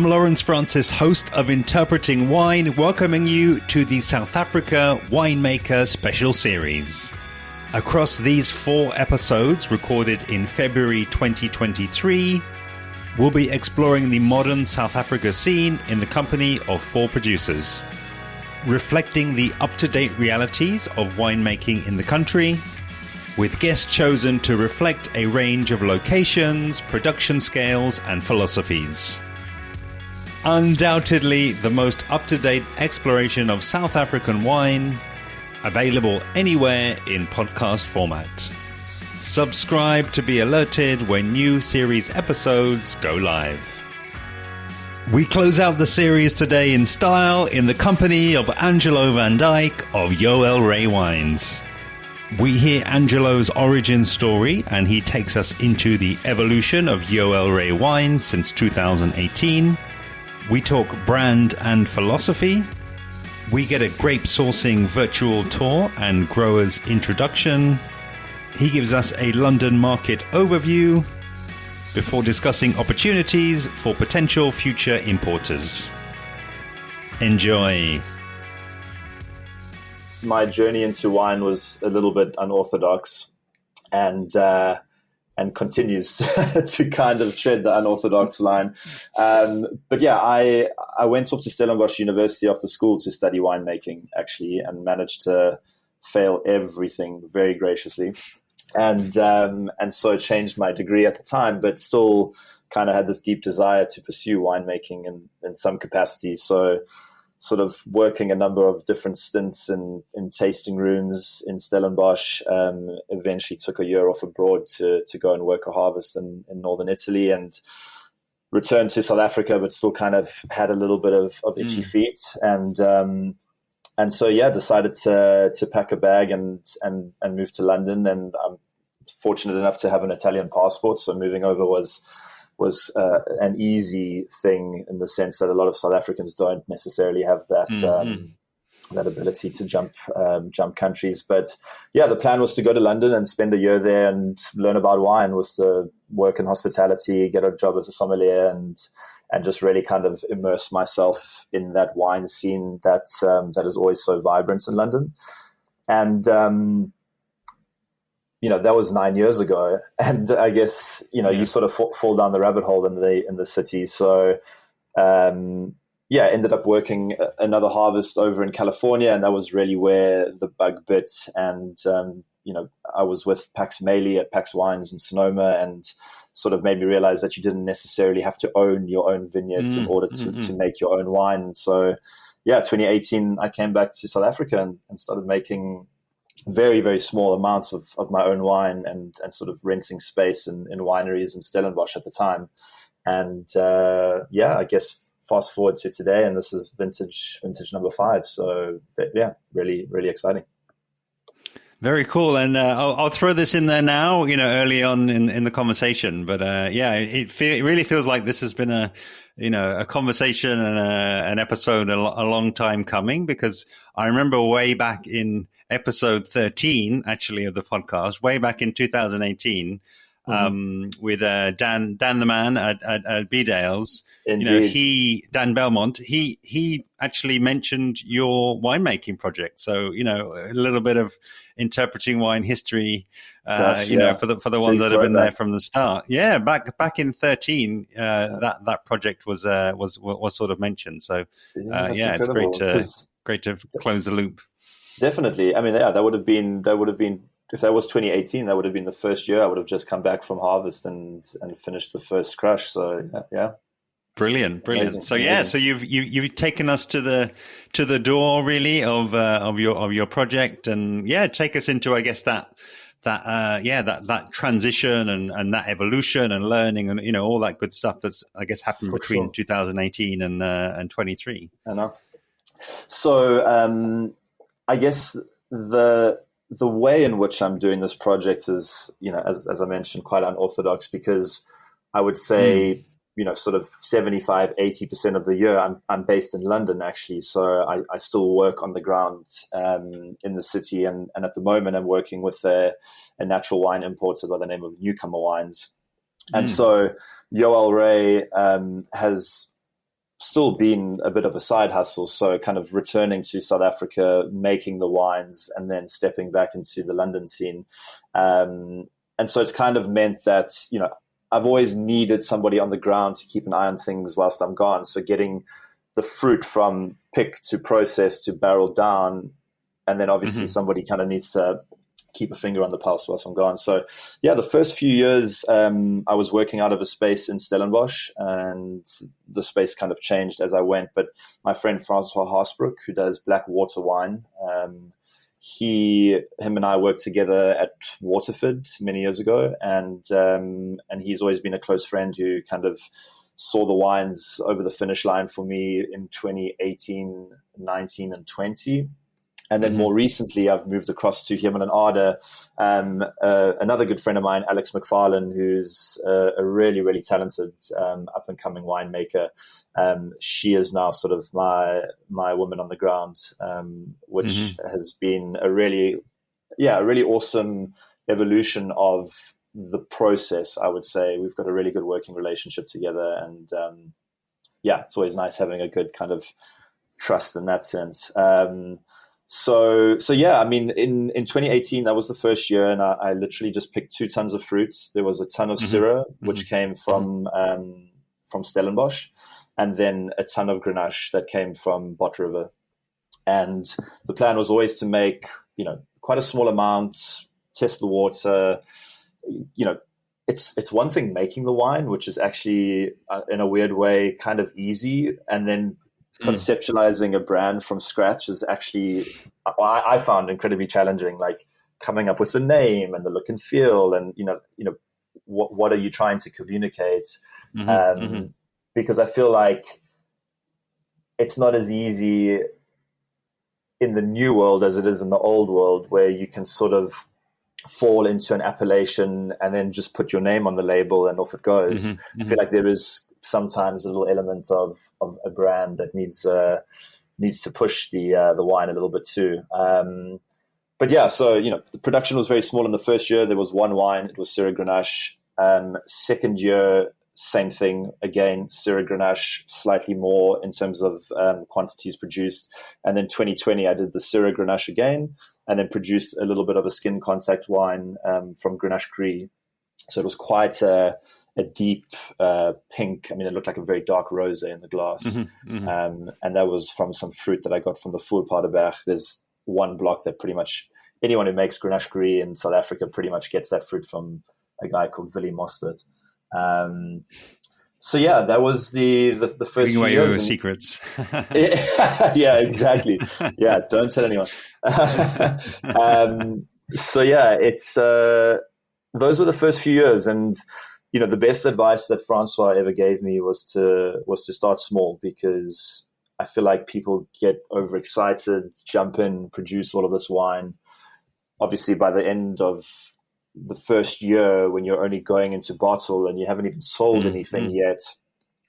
I'm Lawrence Francis, host of Interpreting Wine, welcoming you to the South Africa Winemaker special series. Across these 4 episodes, recorded in February 2023, we'll be exploring the modern South Africa scene in the company of 4 producers, reflecting the up-to-date realities of winemaking in the country, with guests chosen to reflect a range of locations, production scales, and philosophies. Undoubtedly the most up-to-date exploration of South African wine, available anywhere in podcast format. Subscribe to be alerted when new series episodes go live. We close out the series today in style in the company of Angelo Van Dyk of Rey Wines. We hear Angelo's origin story, and he takes us into the evolution of Rey Wines since 2018. We talk brand and philosophy. We get a grape sourcing virtual tour and grower's introduction. He gives us a London market overview before discussing opportunities for potential future importers. Enjoy. My journey into wine was a little bit unorthodox and continues to kind of tread the unorthodox line. But yeah, I went off to Stellenbosch University after school to study winemaking, actually, and managed to fail everything very graciously. And so it changed my degree at the time, but still kind of had this deep desire to pursue winemaking in some capacity. So sort of working a number of different stints in tasting rooms in Stellenbosch, eventually took a year off abroad to go and work a harvest in northern Italy, and returned to South Africa, but still kind of had a little bit of itchy feet. And so, yeah, decided to pack a bag and move to London. And I'm fortunate enough to have an Italian passport. So moving over was an easy thing, in the sense that a lot of South Africans don't necessarily have that that ability to jump countries. But yeah, the plan was to go to London and spend a year there and learn about wine. Was to work in hospitality, get a job as a sommelier, and just really kind of immerse myself in that wine scene that is always so vibrant in London. And that was 9 years ago, and I guess you sort of fall down the rabbit hole in the city. So ended up working another harvest over in California, and that was really where the bug bit. And I was with Pax Maley at Pax Wines in Sonoma, and sort of made me realize that you didn't necessarily have to own your own vineyards in order to make your own wine. And so, 2018, I came back to South Africa and started making very, very small amounts of my own wine and sort of renting space in wineries in Stellenbosch at the time. And I guess fast forward to today, and this is vintage number 5. So yeah, really, really exciting. Very cool. And I'll throw this in there now, early on in the conversation. But it really feels like this has been a conversation and an episode a long time coming, because I remember way back in episode 13, actually, of the podcast, way back in 2018, with Dan the man at B-Dale's. Dan Belmont, he actually mentioned your winemaking project. So, a little bit of interpreting wine history, for the ones that have been there from the start. Yeah, back in 13, that project was sort of mentioned. So, it's great to close the loop. Definitely. I mean, that would have been, if that was 2018, that would have been the first year I would have just come back from harvest and finished the first crush. So yeah. Brilliant. Amazing, so amazing. So you've taken us to the door, really, of your project, and take us into, I guess, that transition and that evolution and learning and all that good stuff that's, I guess, happened between 2018 and 23. I know. So I guess the way in which I'm doing this project is, as I mentioned, quite unorthodox, because I would say, sort of 75, 80% of the year I'm based in London, actually. So I still work on the ground in the city. And at the moment I'm working with a natural wine importer by the name of Newcomer Wines. And so Rey has still been a bit of a side hustle. So kind of returning to South Africa, making the wines, and then stepping back into the London scene. And so it's kind of meant that, I've always needed somebody on the ground to keep an eye on things whilst I'm gone. So getting the fruit from pick to process to barrel down, and then obviously somebody kind of needs to keep a finger on the pulse whilst I'm gone. So yeah, the first few years I was working out of a space in Stellenbosch, and the space kind of changed as I went. But my friend Francois Haasbroek, who does black water wine, him and I worked together at Waterford many years ago, and he's always been a close friend who kind of saw the wines over the finish line for me in 2018, 19, and 20. And then more recently, I've moved across to Hemel and Ardagh. Another good friend of mine, Alex McFarlane, who's a really, really talented up-and-coming winemaker. She is now sort of my woman on the ground, which has been a really awesome evolution of the process, I would say. We've got a really good working relationship together. And it's always nice having a good kind of trust in that sense. So yeah, I mean, in 2018, that was the first year, and I literally just picked 2 tons of fruits. There was a ton of Syrah, which came from Stellenbosch, and then a ton of Grenache that came from Bot River. And the plan was always to make, quite a small amount, test the water. It's one thing making the wine, which is actually, in a weird way, kind of easy, and then conceptualizing a brand from scratch is actually, I found incredibly challenging, like coming up with the name and the look and feel, and what are you trying to communicate? Because I feel like it's not as easy in the new world as it is in the old world, where you can sort of fall into an appellation and then just put your name on the label and off it goes. I feel like there is sometimes a little element of a brand that needs to push the wine a little bit too. But yeah, so the production was very small in the first year. There was one wine, it was Syrah Grenache. Second year, same thing again, Syrah Grenache, slightly more in terms of quantities produced. And then 2020, I did the Syrah Grenache again, and then produced a little bit of a skin contact wine from Grenache Gris. So it was quite a deep pink. I mean, it looked like a very dark rosé in the glass. And that was from some fruit that I got from the Voorpaardenberg. There's one block that pretty much anyone who makes Grenache Gris in South Africa pretty much gets that fruit from a guy called Willie Mostert. So yeah, that was the first few years. Your secrets. Yeah, exactly. Yeah, don't tell anyone. So yeah, it's those were the first few years, and the best advice that Francois ever gave me was to start small, because I feel like people get overexcited, jump in, produce all of this wine. Obviously, by the end of the first year, when you're only going into bottle and you haven't even sold anything yet,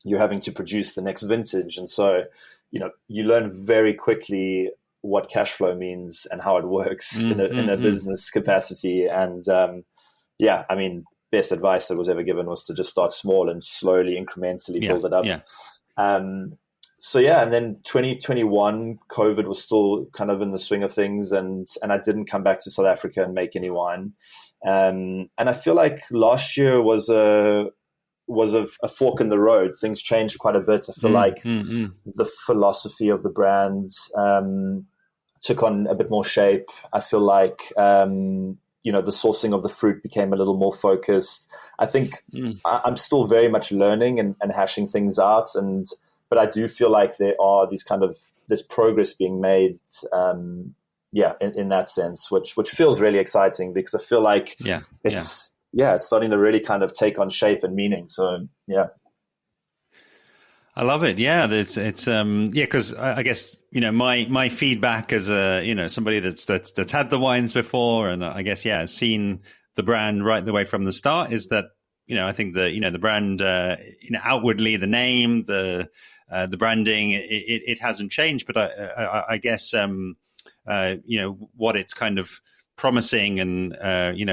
you're having to produce the next vintage. And so, you learn very quickly what cash flow means and how it works in a business capacity. And yeah, I mean, best advice that was ever given was to just start small and slowly, incrementally build it up. So yeah, and then 2021, COVID was still kind of in the swing of things, and I didn't come back to South Africa and make any wine. And I feel like last year was a fork in the road. Things changed quite a bit. I feel like the philosophy of the brand took on a bit more shape. I feel like the sourcing of the fruit became a little more focused. I think I'm still very much learning and hashing things out, but I do feel like there's progress being made, in that sense, which feels really exciting, because I feel like it's starting to really kind of take on shape and meaning. So yeah. I love it. Yeah, it's because I guess my feedback as somebody that's had the wines before, and I guess has seen the brand right the way from the start, is that I think the brand outwardly, the name, the branding, it hasn't changed, but I guess what it's kind of promising and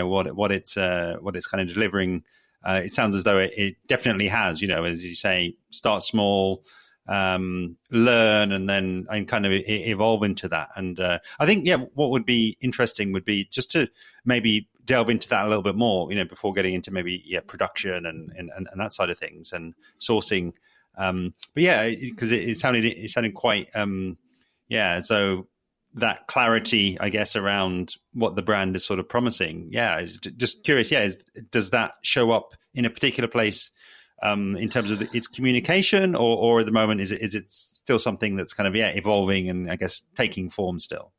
what it's kind of delivering. It sounds as though it definitely has, as you say, start small, learn and kind of evolve into that. And I think, what would be interesting would be just to maybe delve into that a little bit more, before getting into maybe production and that side of things and sourcing. But because it sounded quite so that clarity, I guess, around what the brand is sort of promising. Just curious. Does that show up in a particular place in terms of its communication, or at the moment is it still something that's kind of evolving and I guess taking form still?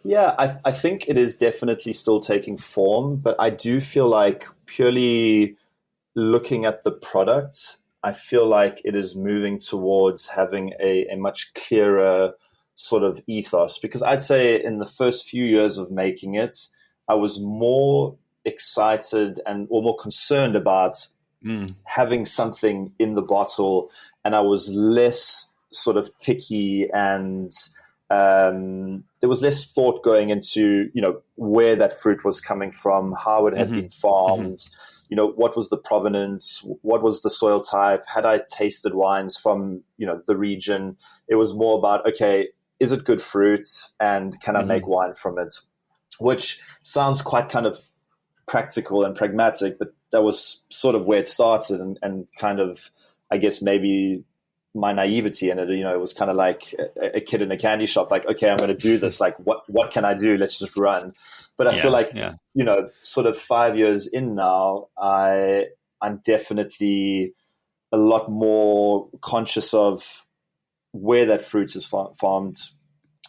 I think it is definitely still taking form, but I do feel like purely looking at the product, I feel like it is moving towards having a much clearer sort of ethos, because I'd say in the first few years of making it, I was more excited or more concerned about having something in the bottle, and I was less sort of picky, and there was less thought going into, where that fruit was coming from, how it had been farmed, what was the provenance, what was the soil type, had I tasted wines from, the region. It was more about, okay, is it good fruit and can I make wine from it? Which sounds quite kind of practical and pragmatic, but that was sort of where it started, and kind of, I guess, maybe my naivety in it. It was kind of like a kid in a candy shop, like, okay, I'm going to do this. Like, what can I do? Let's just run. But I feel like, sort of 5 years in now, I'm definitely a lot more conscious of where that fruit is farmed,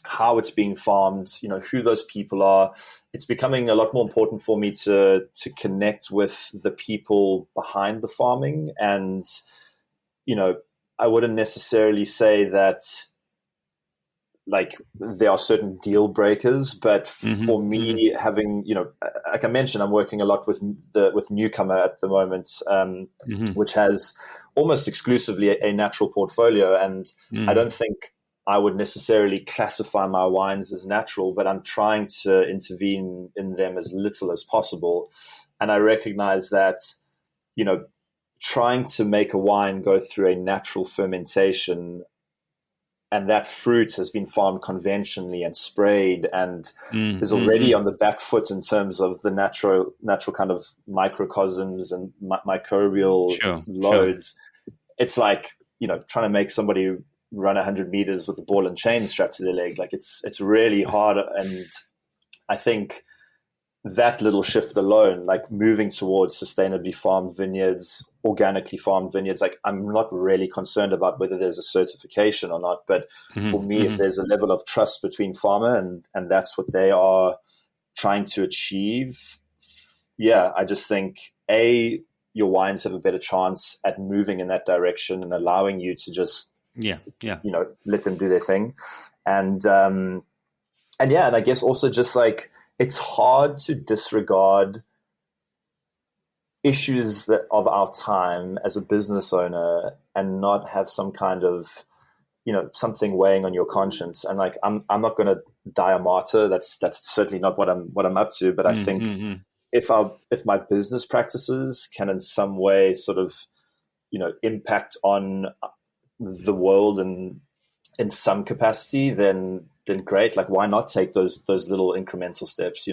how it's being farmed, who those people are. It's becoming a lot more important for me to connect with the people behind the farming. And, I wouldn't necessarily say that like there are certain deal breakers, but for me, having, like I mentioned, I'm working a lot with Newcomer at the moment, which has almost exclusively a natural portfolio. And I don't think I would necessarily classify my wines as natural, but I'm trying to intervene in them as little as possible. And I recognize that, trying to make a wine go through a natural fermentation, and that fruit has been farmed conventionally and sprayed and is already on the back foot in terms of the natural kind of microcosms and microbial loads. Sure. It's like, trying to make somebody run 100 meters with a ball and chain strapped to their leg. Like it's really hard. And I think that little shift alone, like moving towards sustainably farmed vineyards, organically farmed vineyards, like I'm not really concerned about whether there's a certification or not. But for me, if there's a level of trust between farmer and that's what they are trying to achieve, I just think your wines have a better chance at moving in that direction and allowing you to just let them do their thing. And I guess also just like, it's hard to disregard issues of our time as a business owner and not have some kind of, something weighing on your conscience. And like, I'm not going to die a martyr. That's certainly not what I'm up to. But I think if my business practices can in some way sort of, impact on the world and in some capacity, then great. Like, why not take those little incremental steps,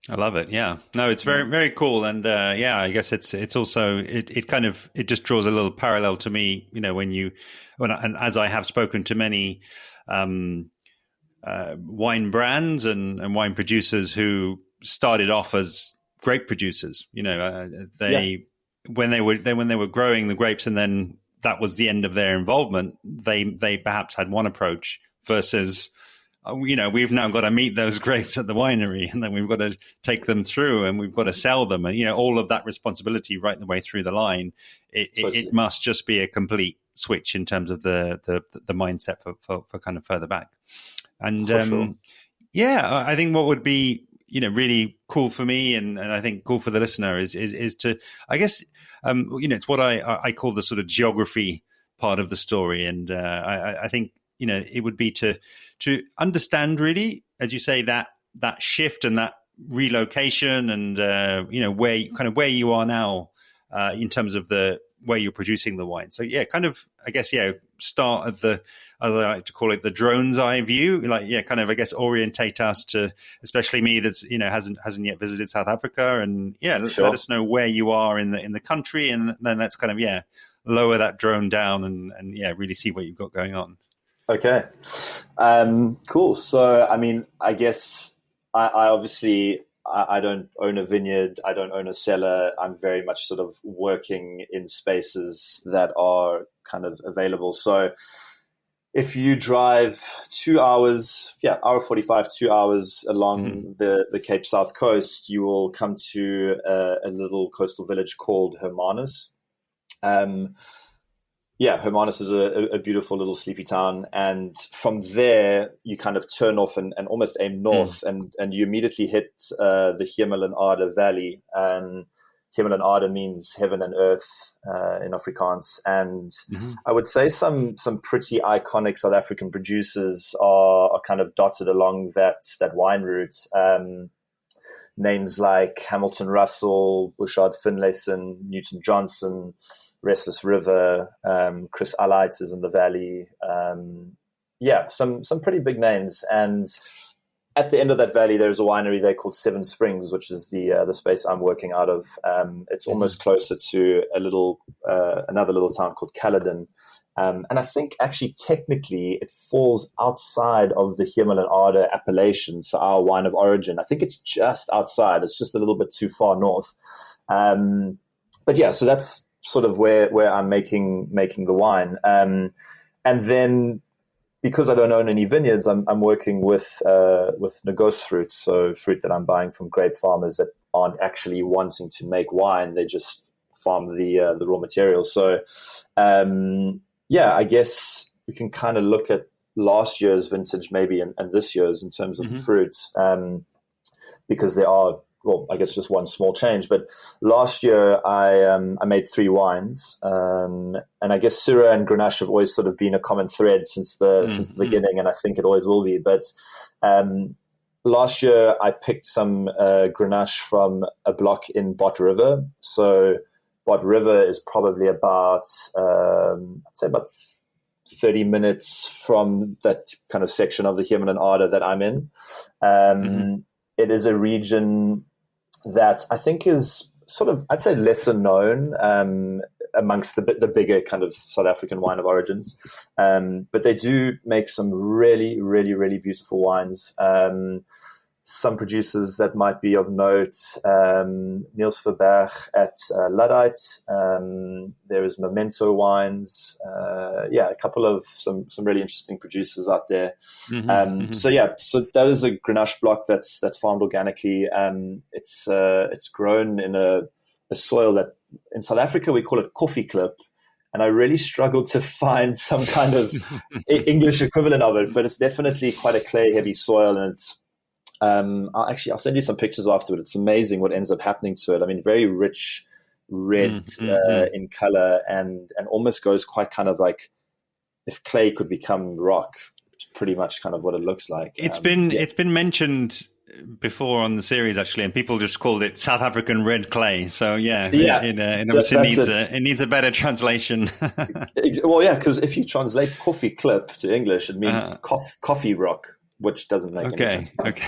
I love it. Yeah, no, it's very, very cool. And I guess it's also, it kind of, it just draws a little parallel to me, and as I have spoken to many wine brands and wine producers who started off as grape producers, when they were growing the grapes, and then that was the end of their involvement. They perhaps had one approach versus, we've now got to meet those grapes at the winery, and then we've got to take them through, and we've got to sell them, and all of that responsibility right the way through the line. It must just be a complete switch in terms of the mindset for kind of further back. And sure. I think what would be really cool for me, and I think cool for the listener is to, I guess, it's what I call the sort of geography part of the story. And I think, it would be to understand really, as you say, that shift and that relocation and, where you are now in terms of the where you're producing the wine. So yeah, kind of, I guess, start at the, as I like to call it, the drone's eye view. Like, kind of, I guess, orientate us to, especially me that's, hasn't yet visited South Africa, and Sure. let us know where you are in the country, and then let's kind of lower that drone down and really see what you've got going on. Okay, cool. So, I mean, I guess I obviously. I don't own a vineyard. I don't own a cellar. I'm very much sort of working in spaces that are kind of available. So if you drive 2 hours, hour 45, 2 hours along the Cape South coast, you will come to a little coastal village called Hermanus. Hermanus is a beautiful little sleepy town. And from there, you kind of turn off and almost aim north, and you immediately hit the Hemel en Aarde Valley. Hemel en Aarde means heaven and earth in Afrikaans. And I would say some pretty iconic South African producers are kind of dotted along that wine route. Names like Hamilton Russell, Bouchard Finlayson, Newton Johnson, Restless River, Chris Allight is in the valley. Some pretty big names. And at the end of that valley, there's a winery there called Seven Springs, which is the space I'm working out of. It's almost closer to another little town called Caledon. And I think actually technically it falls outside of the Hemel en Aarde appellation, so our wine of origin. I think it's just outside. It's just a little bit too far north. So that's sort of where I'm making the wine. And then because I don't own any vineyards, I'm working with negos fruit, so fruit that I'm buying from grape farmers that aren't actually wanting to make wine. They just farm the raw materials. So I guess we can kind of look at last year's vintage maybe and this year's in terms of the fruit, because there are, well, I guess just one small change. But last year I made 3 wines, and I guess Syrah and Grenache have always sort of been a common thread since the beginning, and I think it always will be. But last year I picked some Grenache from a block in Bot River. So Bot River is probably about I'd say about 30 minutes from that kind of section of the Hemel en Aarde that I'm in. It is a region that I think is sort of, I'd say, lesser known amongst the bigger kind of South African wine of origins. But they do make some really, really, really beautiful wines. Some producers that might be of note, Niels Verberg at Luddite. There is Memento Wines. A couple of some really interesting producers out there. So that is a Grenache block that's farmed organically. It's grown in a soil that in South Africa we call it coffee clip. And I really struggled to find some kind of English equivalent of it, but it's definitely quite a clay heavy soil, and it's I'll send you some pictures afterward. It's amazing what ends up happening to it. I mean, very rich red in color, and almost goes quite kind of like if clay could become rock. It's pretty much kind of what it looks like. It's been mentioned before on the series actually, and people just called it South African red clay. So it obviously needs a better translation. Well, yeah, because if you translate coffee clip to English, it means coffee rock, which doesn't make any sense. Okay.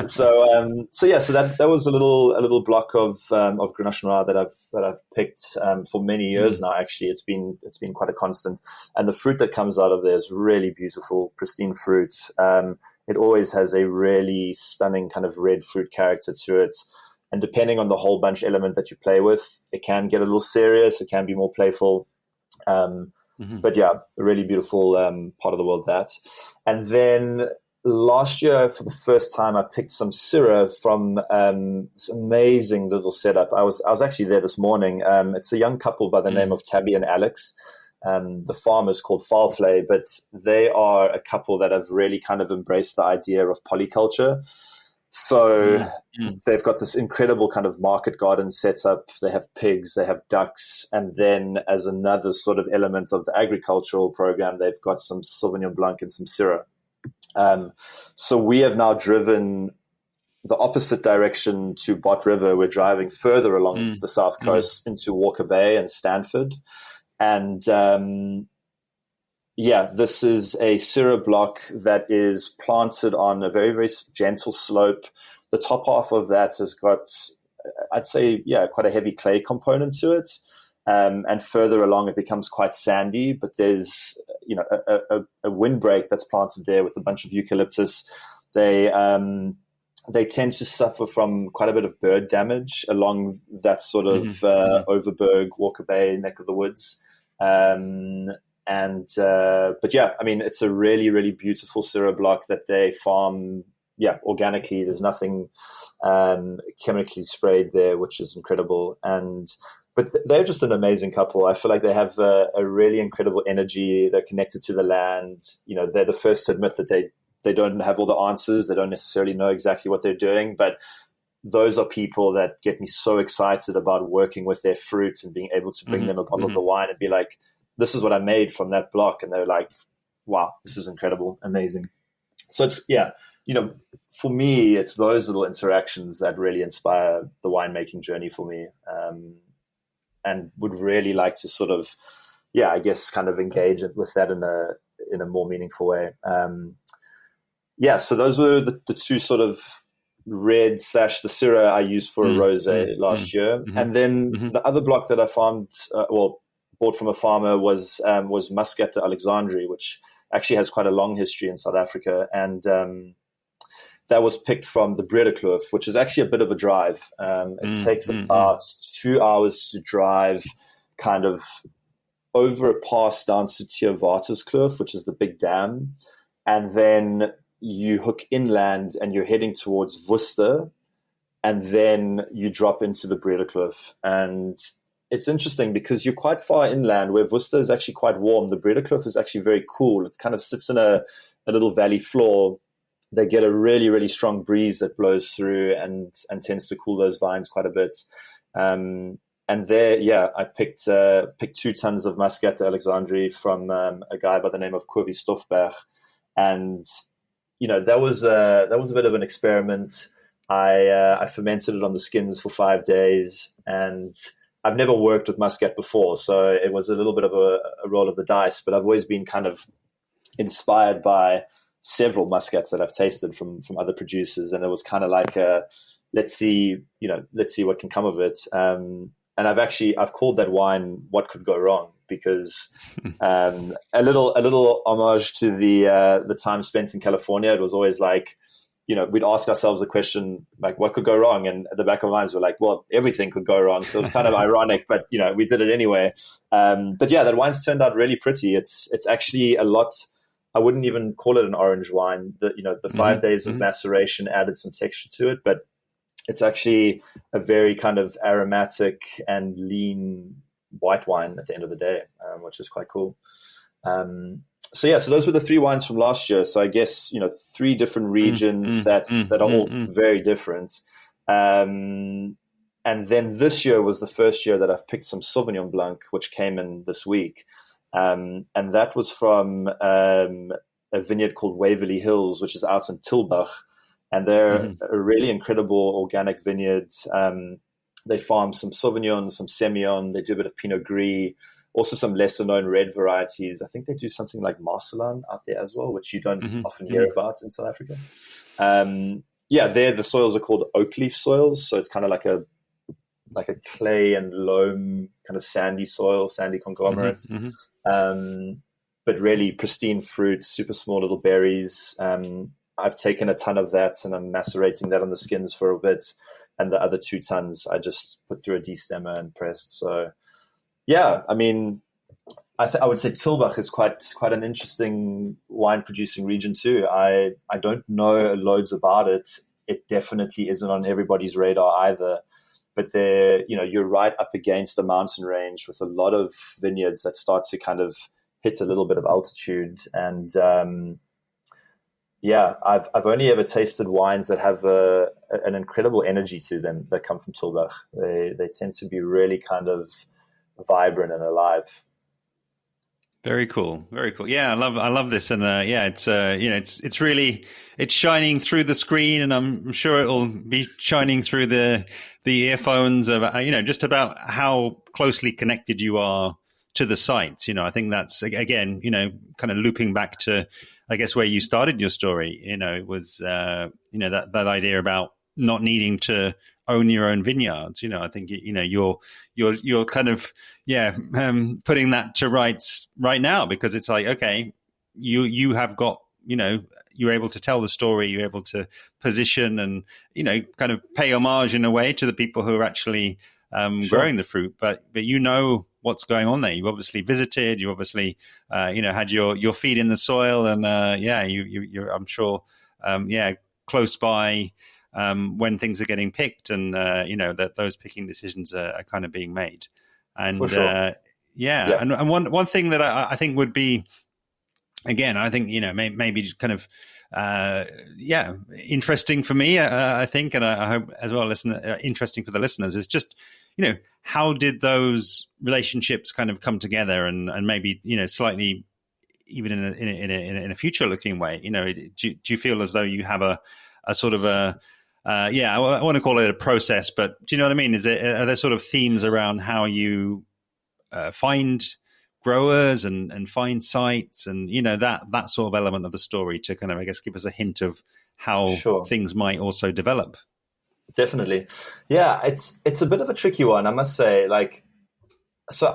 So that was a little block of Grenache Noir that I've picked for many years now. Actually, it's been quite a constant, and the fruit that comes out of there is really beautiful, pristine fruit. It always has a really stunning kind of red fruit character to it, and depending on the whole bunch element that you play with, it can get a little serious. It can be more playful. But yeah, a really beautiful part of the world that. And then last year, for the first time, I picked some Syrah from this amazing little setup. I was actually there this morning. It's a young couple by the name of Tabby and Alex. The farm is called Farflay, but they are a couple that have really kind of embraced the idea of polyculture. So they've got this incredible kind of market garden setup. They have pigs, they have ducks, and then as another sort of element of the agricultural program, they've got some Sauvignon Blanc and some Syrah. So we have now driven the opposite direction to Bot River. We're driving further along the south coast into Walker Bay and Stanford. And this is a Syrah block that is planted on a very, very gentle slope. The top half of that has got, I'd say, quite a heavy clay component to it. And further along, it becomes quite sandy, but there's, a windbreak that's planted there with a bunch of eucalyptus. They tend to suffer from quite a bit of bird damage along that sort of Overberg, Walker Bay neck of the woods. It's a really, really beautiful Syrah block that they farm, organically. There's nothing chemically sprayed there, which is incredible. But they're just an amazing couple. I feel like they have a really incredible energy. They're connected to the land. They're the first to admit that they don't have all the answers. They don't necessarily know exactly what they're doing, but those are people that get me so excited about working with their fruit and being able to bring them a bottle of the wine and be like, this is what I made from that block. And they're like, wow, this is incredible, amazing. So it's, for me, it's those little interactions that really inspire the winemaking journey for me. And would really like to sort of, kind of engage with that in a more meaningful way. So those were the two sort of red / the Syrah I used for a rosé last year. And then the other block that I farmed, bought from a farmer was Muscat de Alexandrie, which actually has quite a long history in South Africa. And that was picked from the Brederkloof, which is actually a bit of a drive. It takes about 2 hours to drive kind of over a pass down to Theewaterskloof, which is the big dam. And then you hook inland and you're heading towards Worcester, and then you drop into the Brederkloof. And it's interesting because you're quite far inland, where Worcester is actually quite warm. The Brederkloof is actually very cool. It kind of sits in a little valley floor. They get a really, really strong breeze that blows through and tends to cool those vines quite a bit. And there, I picked 2 tons of Muscat de Alexandrie from a guy by the name of Kovi Stoffberg. And, that was a bit of an experiment. I fermented it on the skins for 5 days, and I've never worked with Muscat before, so it was a little bit of a roll of the dice, but I've always been kind of inspired by several Muscats that I've tasted from other producers, and it was kind of like let's see what can come of it. And I've called that wine "What Could Go Wrong," because a little homage to the time spent in California. It was always like, we'd ask ourselves the question, like, what could go wrong? And at the back of our minds, we're like, well, everything could go wrong. So it's kind of ironic, but, we did it anyway. That wine's turned out really pretty. It's actually a lot. I wouldn't even call it an orange wine. The 5 days of maceration added some texture to it, but it's actually a very kind of aromatic and lean white wine at the end of the day, which is quite cool. So those were the 3 wines from last year. So I guess, 3 different regions that are all very different. And then this year was the first year that I've picked some Sauvignon Blanc, which came in this week. And that was from a vineyard called Waverly Hills, which is out in Tilbach. And they're a really incredible organic vineyard. They farm some Sauvignon, some Semillon. They do a bit of Pinot Gris, also some lesser known red varieties. I think they do something like Marcelin out there as well, which you don't often hear about in South Africa. There the soils are called oak leaf soils. So it's kind of like a clay and loam kind of sandy soil, sandy conglomerate. But really pristine fruit, super small little berries. I've taken a ton of that and I'm macerating that on the skins for a bit. And the other 2 tons I just put through a destemmer and pressed. So, I mean, I would say Tilbach is quite an interesting wine producing region too. I don't know loads about it. It definitely isn't on everybody's radar either. But you're right up against a mountain range with a lot of vineyards that start to kind of hit a little bit of altitude. And I've only ever tasted wines that have an incredible energy to them that come from Tilbach. They tend to be really kind of vibrant and alive. Very cool. Very cool. Yeah, I love this. And yeah, it's it's really, it's shining through the screen, and I'm sure it'll be shining through the earphones of, just about how closely connected you are to the site. I think that's, again, kind of looping back to, I guess, where you started your story. It was, that idea about not needing to own your own vineyards. I think, you're kind of, putting that to rights right now, because it's like, okay, you have got, you're able to tell the story, you're able to position and, kind of pay homage in a way to the people who are actually Sure. growing the fruit, but what's going on there. You've obviously visited, you obviously, had your feet in the soil, and you're, I'm sure, close by when things are getting picked, and that those picking decisions are kind of being made. And For sure. And one thing that I think would be, again, I think, maybe just kind of, interesting for me, I think, and I hope as well, interesting for the listeners, is just, how did those relationships kind of come together, and maybe, slightly even in a future looking way, do you feel as though you have a sort of I want to call it a process, but do you know what I mean? Are there sort of themes around how you find growers and find sites, and that sort of element of the story, to kind of, I guess, give us a hint of how Sure. things might also develop? Definitely. Yeah, it's a bit of a tricky one, I must say. Like, so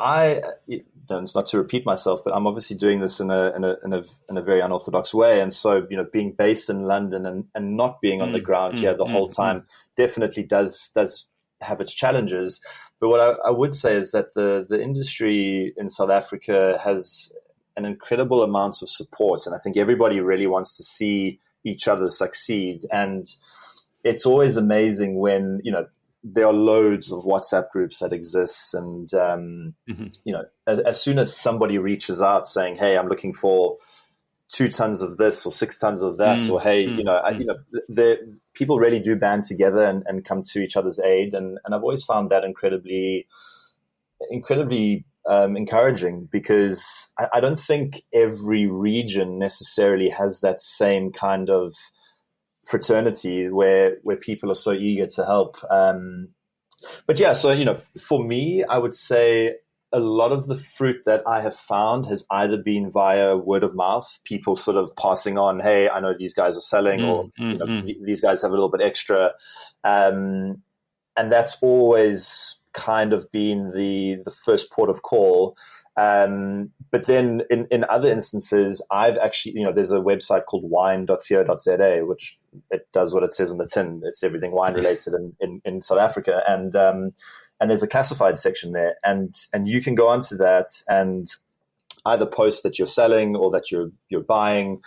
it's not to repeat myself, but I'm obviously doing this in a very unorthodox way. And so, being based in London and not being on the ground here the whole time definitely does have its challenges. But what I would say is that the industry in South Africa has an incredible amount of support. And I think everybody really wants to see each other succeed. And it's always amazing when, there are loads of WhatsApp groups that exist. And, as soon as somebody reaches out saying, hey, I'm looking for 2 tons of this or 6 tons of that, or, hey, people really do band together and come to each other's aid. And I've always found that incredibly encouraging, because I don't think every region necessarily has that same kind of fraternity where people are so eager to help. But yeah, so, for me, I would say a lot of the fruit that I have found has either been via word of mouth, people sort of passing on, hey, I know these guys are selling, or these guys have a little bit extra. And that's always kind of been the first port of call. But then in other instances, I've actually, there's a website called wine.co.za, which it does what it says on the tin. It's everything wine related in South Africa. And there's a classified section there, and you can go onto that and either post that you're selling or that you're buying,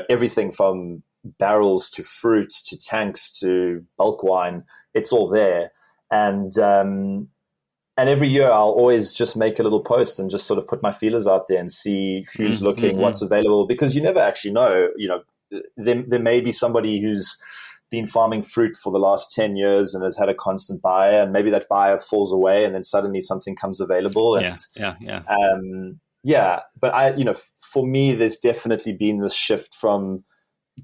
everything from barrels to fruit to tanks to bulk wine. It's all there. And every year I'll always just make a little post and just sort of put my feelers out there and see who's looking, what's available, because you never actually know. There may be somebody who's been farming fruit for the last 10 years and has had a constant buyer, and maybe that buyer falls away and then suddenly something comes available. And, but for me, there's definitely been this shift from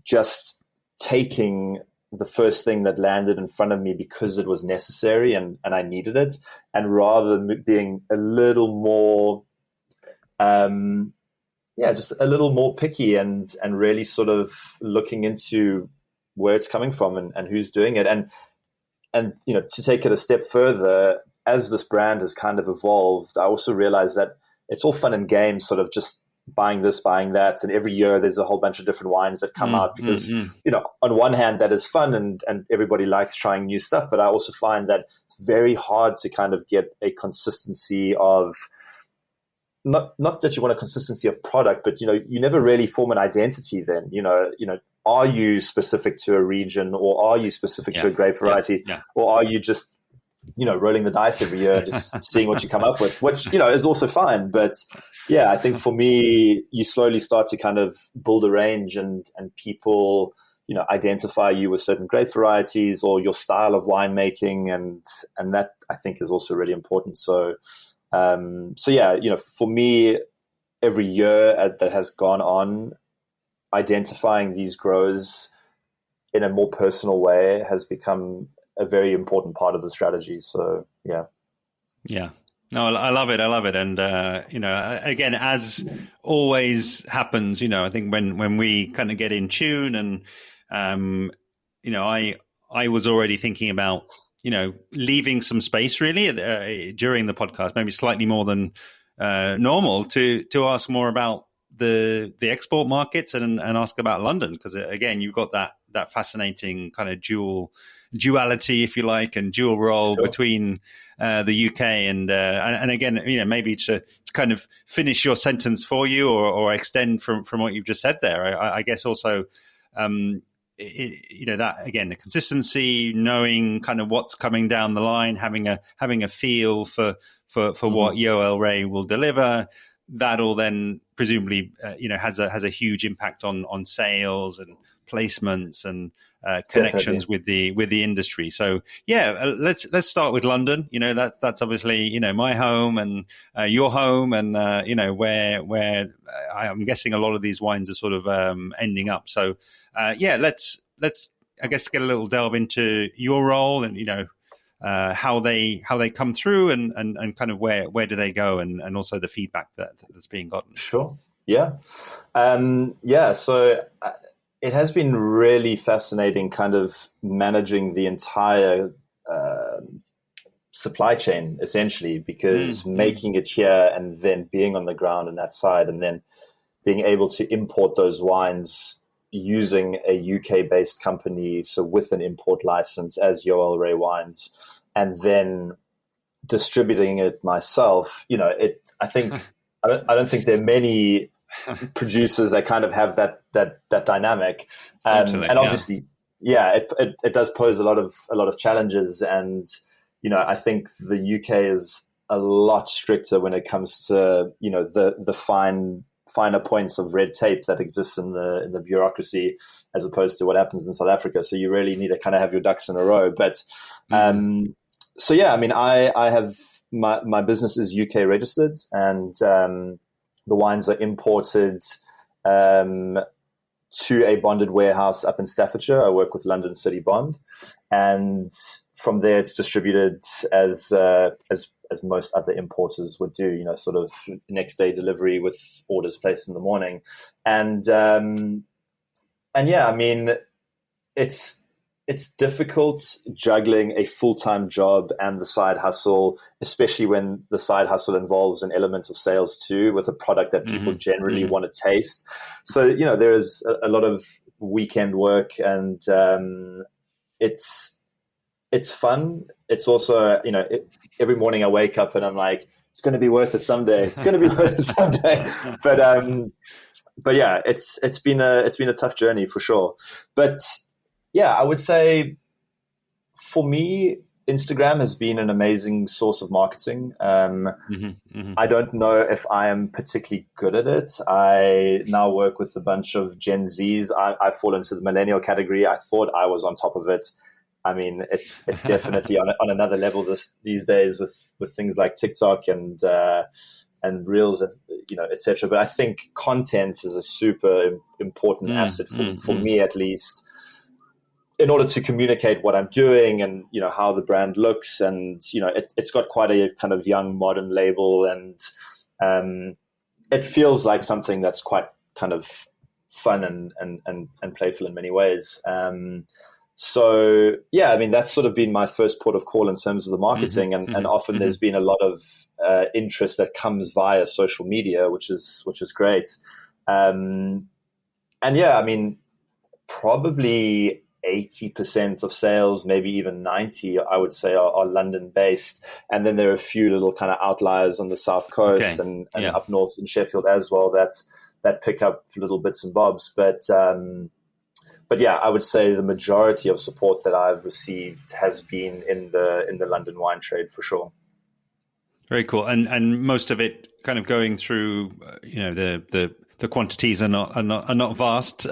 just taking the first thing that landed in front of me because it was necessary and I needed it, and rather than being a little more, just a little more picky and really sort of looking into where it's coming from and who's doing it. And to take it a step further, as this brand has kind of evolved, I also realized that it's all fun and games, sort of just buying this, buying that, and every year there's a whole bunch of different wines that come out because on one hand that is fun and everybody likes trying new stuff, but I also find that it's very hard to kind of get a consistency of not that you want a consistency of product, but you never really form an identity then. Are you specific to a region, or are you specific to a grape variety, or are you just rolling the dice every year, just seeing what you come up with, which, is also fine. But I think for me, you slowly start to kind of build a range and people, identify you with certain grape varieties or your style of winemaking. And that I think is also really important. So, for me, every year that has gone on, identifying these growers in a more personal way has become a very important part of the strategy. So, yeah. Yeah. No, I love it. I love it. And, again, as always happens, I think when we kind of get in tune and, I was already thinking about, leaving some space really during the podcast, maybe slightly more than normal to ask more about the export markets and ask about London. Because again, you've got that fascinating kind of duality, if you like, and dual role between the UK and again, maybe to kind of finish your sentence for you or extend from what you've just said there. I guess also, that again, the consistency, knowing kind of what's coming down the line, having a feel for what Yoel Rey will deliver. That'll then presumably, has a huge impact on sales and placements and connections with the industry. So let's start with London. That's obviously my home and your home, and where I'm guessing a lot of these wines are sort of ending up. So let's I guess get a little delve into your role and how they come through and kind of where do they go and also the feedback that's being gotten. Sure. Yeah. So it has been really fascinating kind of managing the entire supply chain essentially, because making it here and then being on the ground on that side and then being able to import those wines using a UK-based company, so with an import license as Yoel Rey Wines, and then distributing it myself. I think I don't think there are many producers that kind of have that dynamic, and obviously, it does pose a lot of challenges, and I think the UK is a lot stricter when it comes to the finer points of red tape that exists in the bureaucracy as opposed to what happens in South Africa. So you really need to kind of have your ducks in a row. But I have my business is UK registered, and the wines are imported to a bonded warehouse up in Staffordshire. I work with London City Bond, and from there it's distributed as most other importers would do, sort of next day delivery with orders placed in the morning. And it's difficult juggling a full-time job and the side hustle, especially when the side hustle involves an element of sales too, with a product that people generally want to taste. So, there is a lot of weekend work, and it's fun. It's also, every morning I wake up and I'm like, it's going to be worth it someday. It's going to be worth it someday. But yeah, it's been a tough journey for sure. But yeah, I would say for me, Instagram has been an amazing source of marketing. I don't know if I am particularly good at it. I now work with a bunch of Gen Zs. I fall into the millennial category. I thought I was on top of it. I mean, it's definitely on another level these days with things like TikTok and Reels, etc. But I think content is a super important asset for me, at least, in order to communicate what I'm doing and how the brand looks. And it's got quite a kind of young modern label, and it feels like something that's quite kind of fun and playful in many ways. So yeah, I mean, that's sort of been my first port of call in terms of the marketing, and often there's been a lot of interest that comes via social media, which is great. And yeah, I mean, probably 80% of sales, maybe even 90, I would say, are London based, and then there are a few little kind of outliers on the south coast and up north in Sheffield as well that pick up little bits and bobs, But yeah, I would say the majority of support that I've received has been in the London wine trade for sure. Very cool, and most of it kind of going through, the quantities are not vast.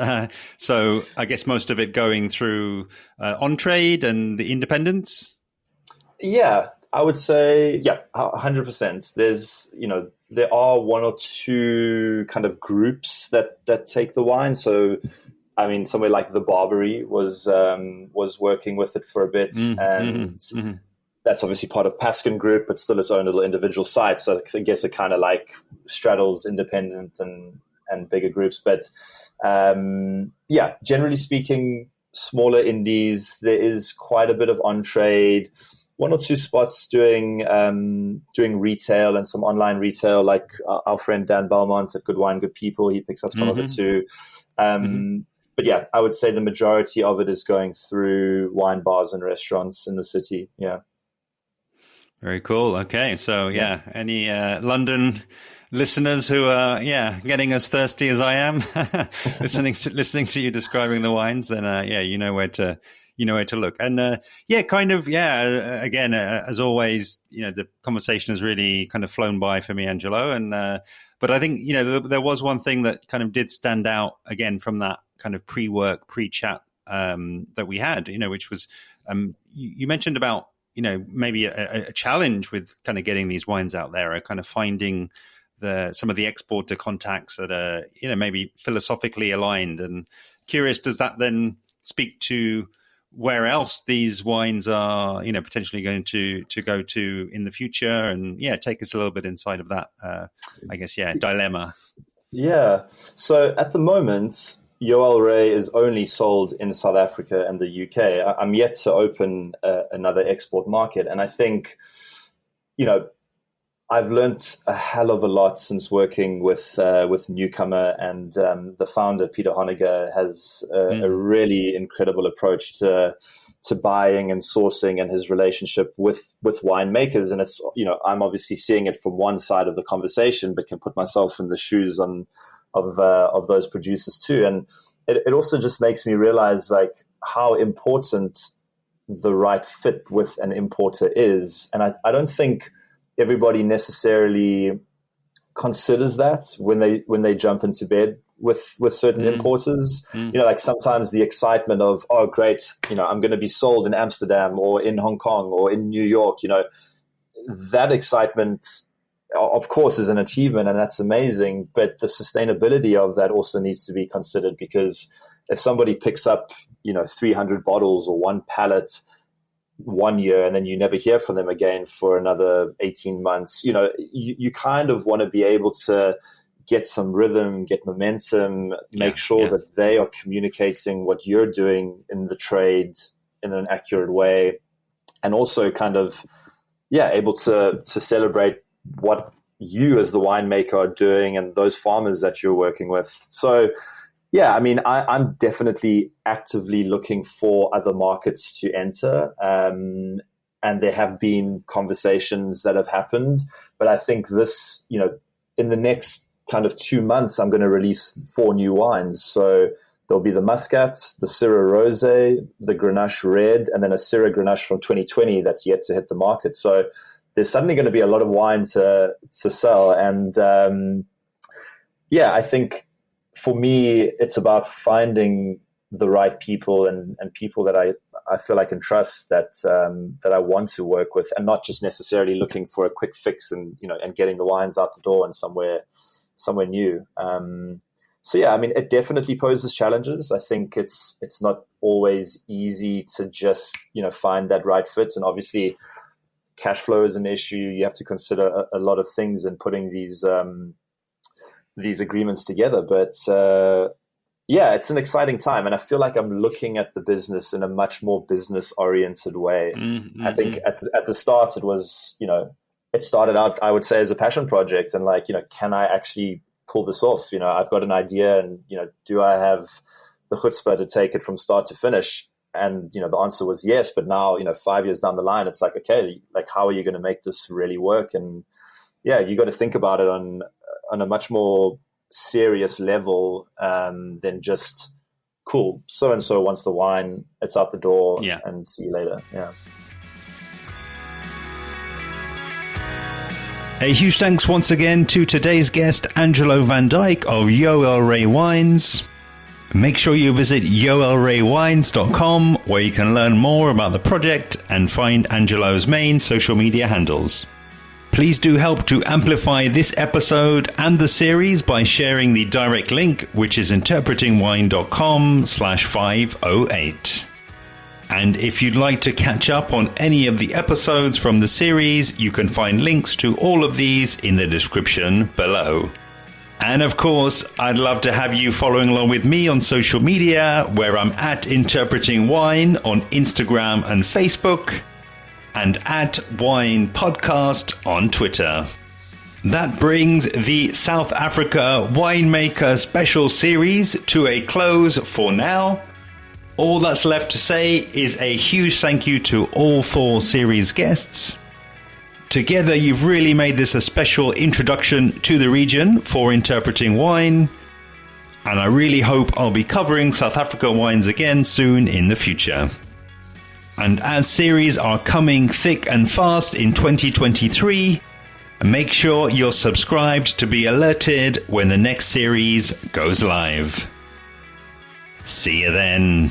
So I guess most of it going through on trade and the independents. Yeah, I would say, yeah, 100%. There are one or two kind of groups that take the wine. So, I mean, somewhere like the Barbary was working with it for a bit, and that's obviously part of Paskin Group, but still its own little individual site. So I guess it kind of like straddles independent and bigger groups. But yeah, generally speaking, smaller indies, there is quite a bit of on trade. One or two spots doing retail and some online retail, like our friend Dan Belmont at Good Wine, Good People. He picks up some of it too. But yeah, I would say the majority of it is going through wine bars and restaurants in the city. Yeah. Very cool. Okay. So yeah, any London listeners who are getting as thirsty as I am, listening to you describing the wines, then you know where to look. And again, as always, the conversation has really kind of flown by for me, Angelo. And but I think there was one thing that kind of did stand out again from that kind of pre-chat that we had, which was you mentioned about maybe a challenge with kind of getting these wines out there, or kind of finding some of the exporter contacts that are maybe philosophically aligned. And curious, does that then speak to where else these wines are potentially going to go to in the future? And take us a little bit inside of that dilemma. Yeah, so at the moment Yoel Rey is only sold in South Africa and the UK. I'm yet to open another export market, and I think I've learned a hell of a lot since working with Newcomer, and the founder, Peter Honegger, has a really incredible approach to buying and sourcing, and his relationship with winemakers. And it's, I'm obviously seeing it from one side of the conversation, but can put myself in the shoes of those producers too. And it also just makes me realize like how important the right fit with an importer is. And I don't think everybody necessarily considers that when they jump into bed with certain importers. Like sometimes the excitement of, oh great, I'm going to be sold in Amsterdam or in Hong Kong or in New York, that excitement of course is an achievement, and that's amazing, but the sustainability of that also needs to be considered, because if somebody picks up 300 bottles or one pallet 1 year and then you never hear from them again for another 18 months, you kind of want to be able to get some rhythm, get momentum, make sure that they are communicating what you're doing in the trade in an accurate way, and also kind of able to celebrate what you as the winemaker are doing and those farmers that you're working with. So yeah, I mean, I'm definitely actively looking for other markets to enter. And there have been conversations that have happened, but I think this, in the next kind of 2 months, I'm going to release 4 new wines. So there'll be the Muscat, the Syrah Rosé, the Grenache Red, and then a Syrah Grenache from 2020 that's yet to hit the market. So there's suddenly going to be a lot of wine to sell. And I think for me, it's about finding the right people and people that I feel I can trust, that I want to work with, and not just necessarily looking for a quick fix and getting the wines out the door and somewhere new. So yeah, I mean, it definitely poses challenges. I think it's not always easy to just find that right fit, and obviously cash flow is an issue. You have to consider a lot of things in putting these agreements together. But it's an exciting time, and I feel like I'm looking at the business in a much more business oriented way. I think at the start it was, it started out, I would say, as a passion project, and can I actually pull this off? I've got an idea, and do I have the chutzpah to take it from start to finish? And the answer was yes. But now 5 years down the line, it's like, okay, how are you going to make this really work? And you got to think about it on a much more serious level than just, cool, so-and-so wants the wine, it's out the door, and see you later. A huge thanks once again to today's guest, Angelo Van Dyk of Yoel Rey Wines. Make sure you visit yoelreywines.com, where you can learn more about the project and find Angelo's main social media handles. Please do help to amplify this episode and the series by sharing the direct link, which is interpretingwine.com/508. And if you'd like to catch up on any of the episodes from the series, you can find links to all of these in the description below. And of course, I'd love to have you following along with me on social media, where I'm at Interpreting Wine on Instagram and Facebook, and at Wine Podcast on Twitter. That brings the South Africa Winemaker special series to a close for now. All that's left to say is a huge thank you to all 4 series guests. Together, you've really made this a special introduction to the region for Interpreting Wine, and I really hope I'll be covering South Africa wines again soon in the future. And as series are coming thick and fast in 2023, make sure you're subscribed to be alerted when the next series goes live. See you then.